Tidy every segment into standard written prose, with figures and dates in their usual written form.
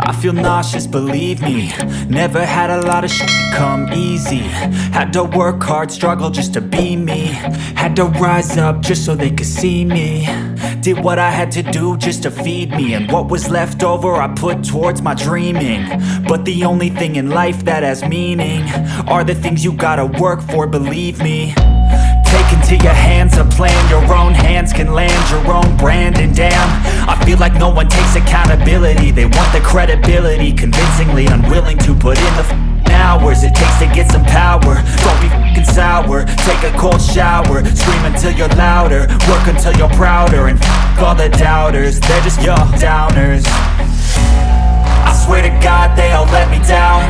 I feel nauseous, believe me. Never had a lot of shit come easy. Had to work hard, struggle just to be me. Had to rise up just so they could see me. Did what I had to do just to feed me. And what was left over I put towards my dreaming. But the only thing in life that has meaning are the things you gotta work for, believe me. Take into your hands a plan. Your own hands can land your own brand. And damn, I feel like no one takes accountability. They want the credibility, convincingly unwilling to put in the hours it takes to get some power. Don't be f***ing sour. Take a cold shower. Scream until you're louder. Work until you're prouder. And f*** all the doubters, they're just your downers. I swear to God they all let me down.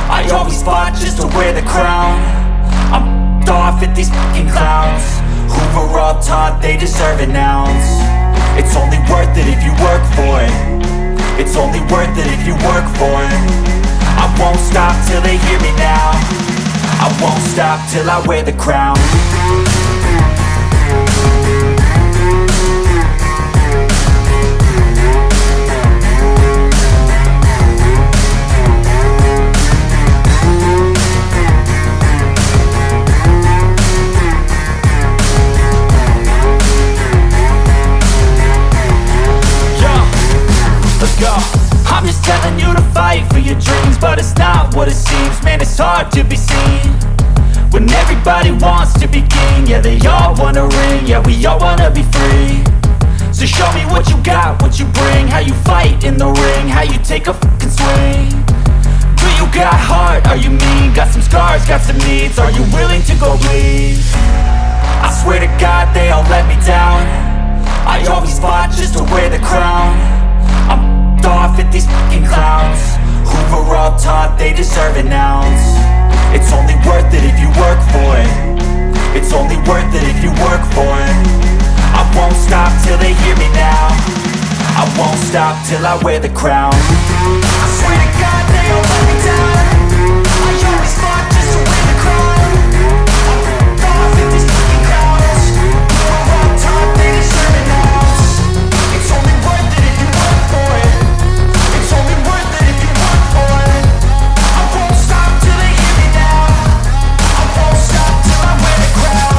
I always fought just to wear the crown. I'm off at these fucking clowns who were all taught they deserve an ounce. It's only worth it if you work for it. It's only worth it if you work for it. I won't stop till they hear me now. I won't stop till I wear the crown. I'm just telling you to fight for your dreams, but it's not what it seems. Man, it's hard to be seen when everybody wants to be king. Yeah, they all wanna ring, yeah, we all wanna be free. So show me what you got, what you bring. How you fight in the ring, how you take a fucking swing. Do you got heart, are you mean? Got some scars, got some needs, are you willing to go bleed? I swear to God they all let me down. I always fought just to wear the crown. I'm off at these fucking clowns who were all taught they deserve an ounce. It's only worth it if you work for it. It's only worth it if you work for it. I won't stop till they hear me now. I won't stop till I wear the crown. I swear to God they all let me down. I always fought just to wear the crown. I'm off at these fucking clowns who were all taught they deserve an ounce. It's only worth it if you work for it. It's only worth it if you work for it. I won't stop till they hear me now. I won't stop till I wear the crown.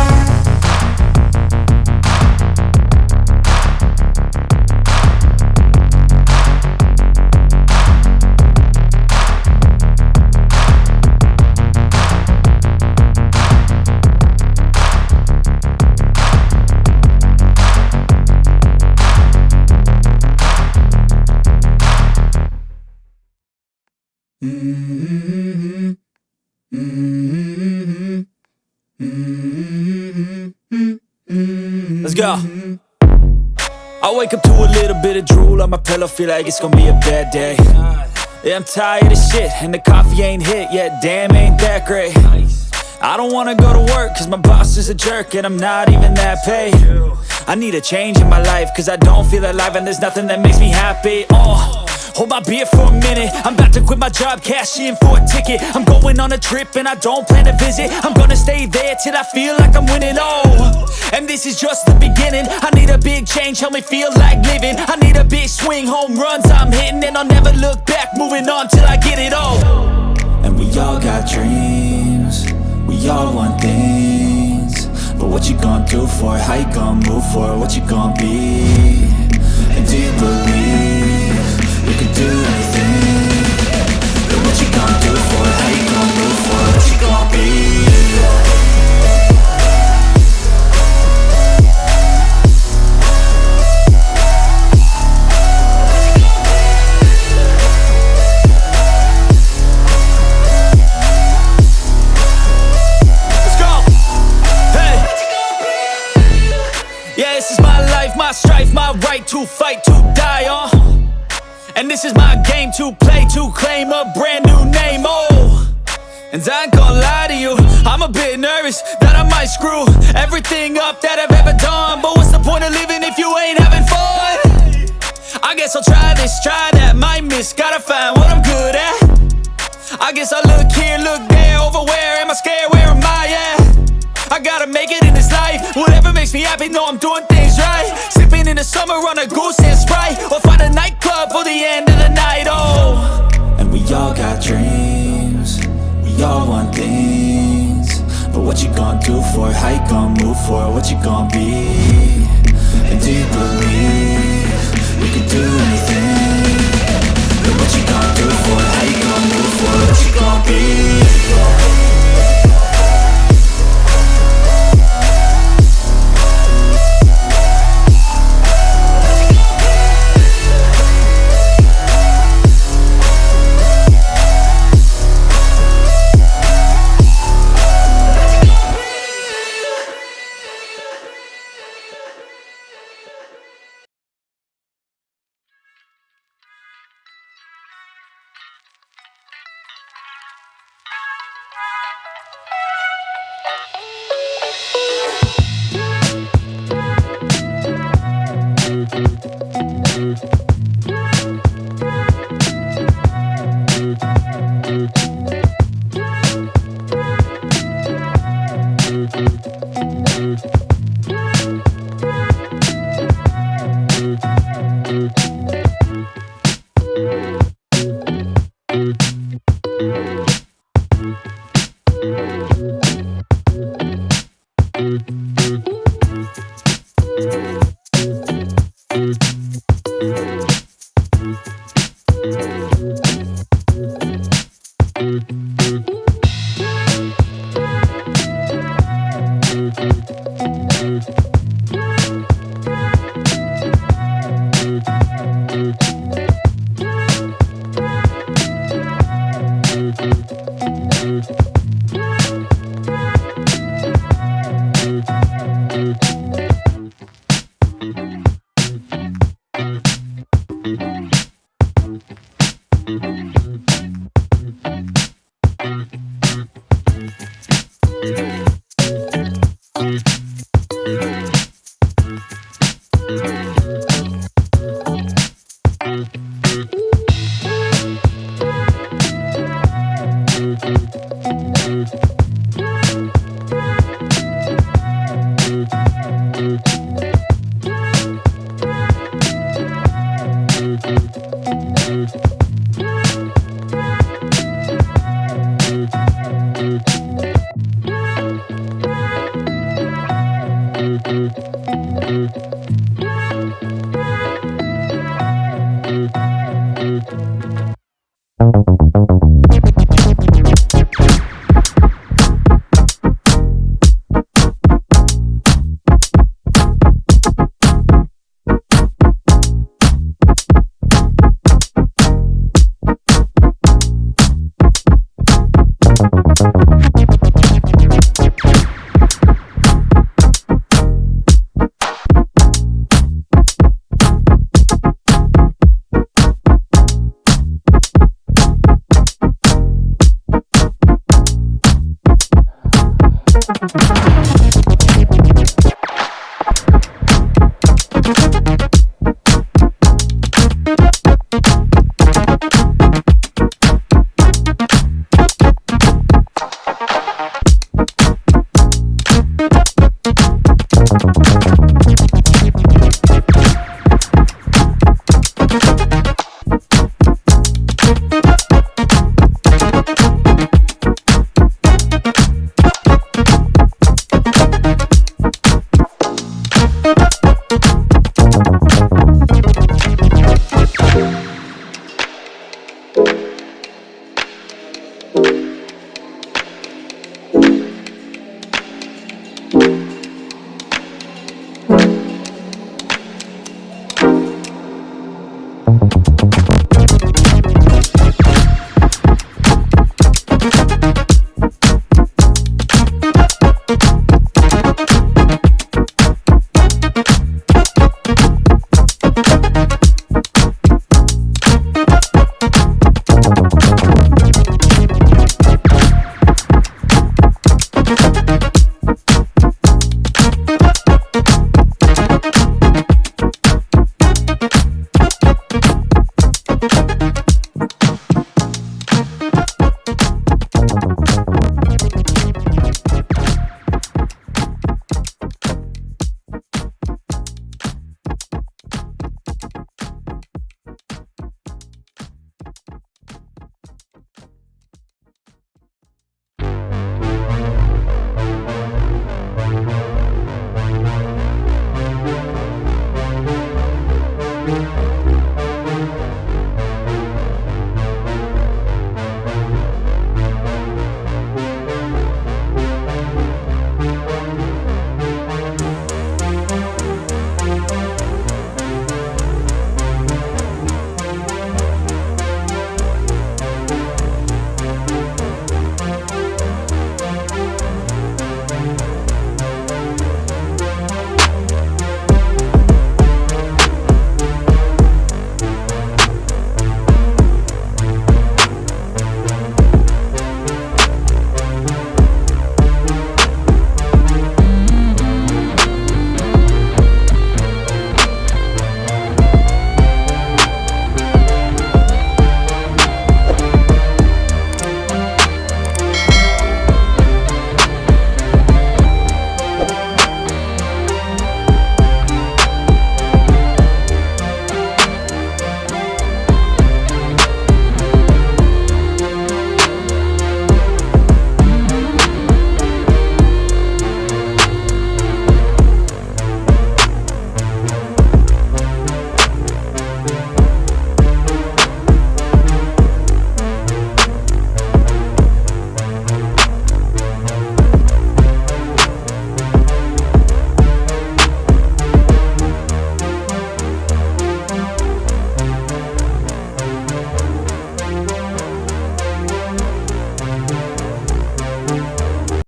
Let's go. I wake up to a little bit of drool on my pillow, feel like it's gonna be a bad day. Yeah, I'm tired of shit, and the coffee ain't hit yet, damn, ain't that great. I don't wanna go to work, cause my boss is a jerk, and I'm not even that paid. I need a change in my life, cause I don't feel alive, and there's nothing that makes me happy. Hold my beer for a minute. I'm about to quit my job, cash in for a ticket. I'm going on a trip and I don't plan to visit. I'm gonna stay there till I feel like I'm winning. And this is just the beginning. I need a big change, help me feel like living. I need a big swing, home runs I'm hitting. And I'll never look back, moving on till I get it all. And we all got dreams, we all want things. But what you gonna do for it? How you gonna move for it? What you gonna be? And do you believe you can do anything? But what you gonna do for it? How you gonna move for it? What you gonna be? Let's go. Hey. Yeah, this is my life, my strife, my right to fight, to die on. And this is my game to play, to claim a brand new name, And I ain't gonna lie to you, I'm a bit nervous that I might screw everything up that I've ever done. But what's the point of living if you ain't having fun? I guess I'll try this, try that, might miss, gotta find what I'm good at. I guess I look here, look there, over where am I scared, where am I at? I gotta make it in this life, whatever makes me happy, know I'm doing things right. Sipping in the summer on a goose and Sprite, or find a nightclub for the end of the night, dreams. We all want things, but what you gonna do for it? How you gonna move for it? What you gonna be? And do you believe you can do anything? But what you gonna do for it? How you gonna move for it? What you gonna be?